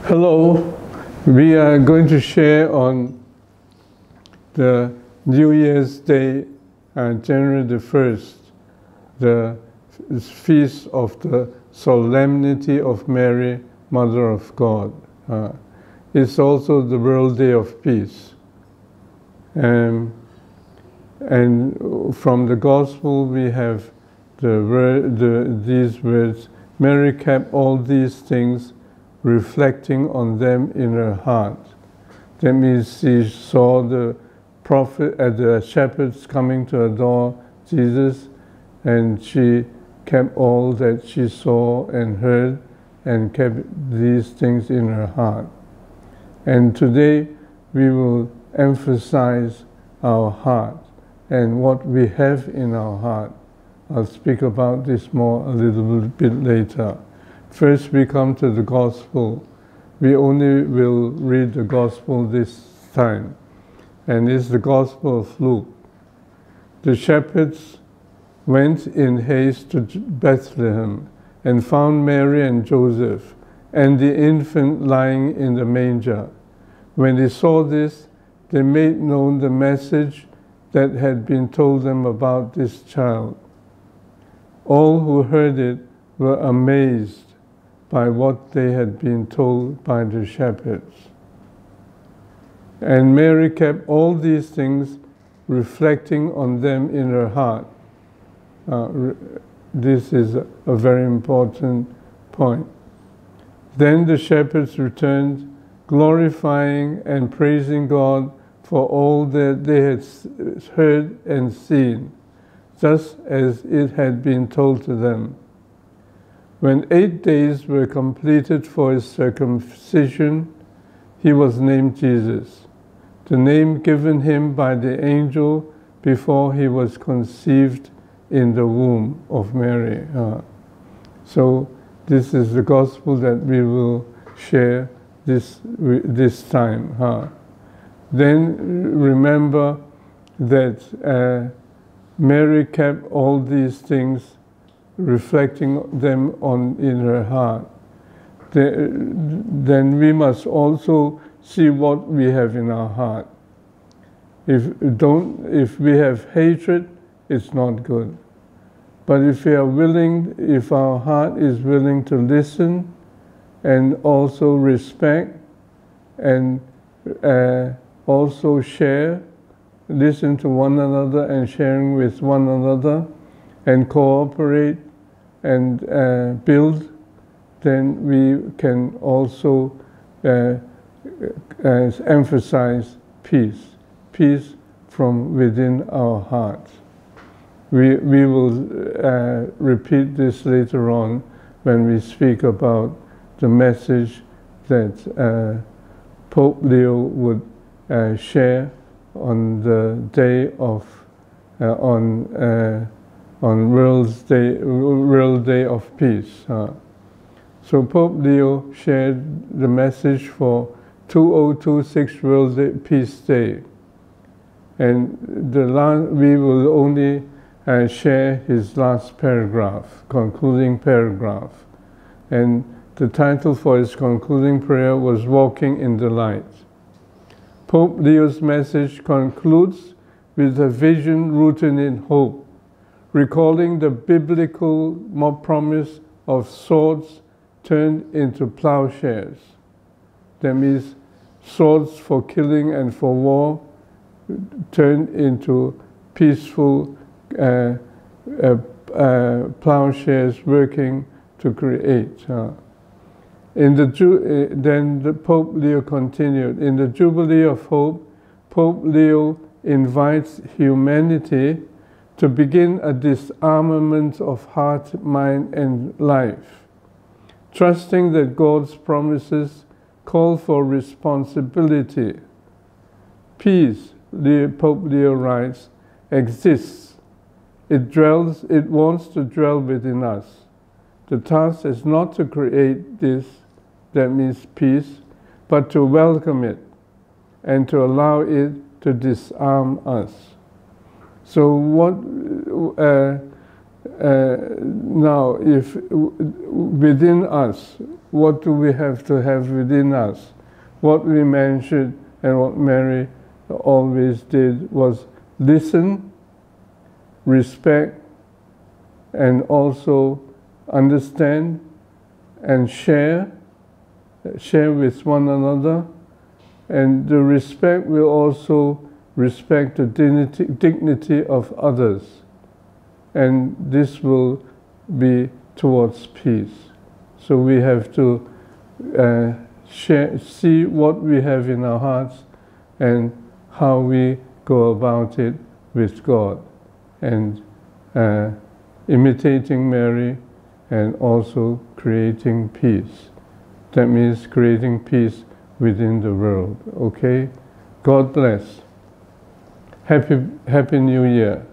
Hello, we are going to share on the New Year's Day, January the 1st, the feast of the Solemnity of Mary, Mother of God. It's also the World Day of Peace. And from the Gospel we have these words, Mary kept all these things, reflecting on them in her heart. That means she saw the prophet, the shepherds coming to adore Jesus, and she kept all that she saw and heard and kept these things in her heart. And today we will emphasize our heart and what we have in our heart. I'll speak about this more a little bit later. First we come to the Gospel. We only will read the Gospel this time, and it's the Gospel of Luke. The shepherds went in haste to Bethlehem and found Mary and Joseph and the infant lying in the manger. When they saw this, they made known the message that had been told them about this child. All who heard it were amazed by what they had been told by the shepherds. And Mary kept all these things, reflecting on them in her heart. This is a very important point. Then the shepherds returned, glorifying and praising God for all that they had heard and seen, just as it had been told to them. When 8 days were completed for his circumcision, he was named Jesus, the name given him by the angel before he was conceived in the womb of Mary. So this is the Gospel that we will share this time. Then remember that Mary kept all these things, reflecting them in her heart. Then we must also see what we have in our heart. If we have hatred, it's not good. But if our heart is willing to listen and also respect and also share, listen to one another and sharing with one another, and cooperate and build, then we can also emphasize peace from within our hearts. We will repeat this later on when we speak about the message that Pope Leo would share on the day of on World Day of Peace. So Pope Leo shared the message for 2026 World Peace Day, and we will only share his last paragraph, concluding paragraph, and the title for his concluding prayer was Walking in the Light. Pope Leo's message concludes with a vision rooted in hope, recalling the biblical promise of swords turned into ploughshares. That means swords for killing and for war turned into peaceful ploughshares working to create. Then the Pope Leo continued, in the Jubilee of Hope, Pope Leo invites humanity to begin a disarmament of heart, mind, and life, trusting that God's promises call for responsibility. Peace, Pope Leo writes, exists. It wants to dwell within us. The task is not to create this, that means peace, but to welcome it and to allow it to disarm us. So now, if within us what do we have to have within us? What we mentioned and what Mary always did was listen, respect, and also understand and share with one another. And the respect will also respect the dignity of others. And this will be towards peace. So we have to see what we have in our hearts and how we go about it with God. And imitating Mary and also creating peace. That means creating peace within the world. Okay? God bless. Happy New Year.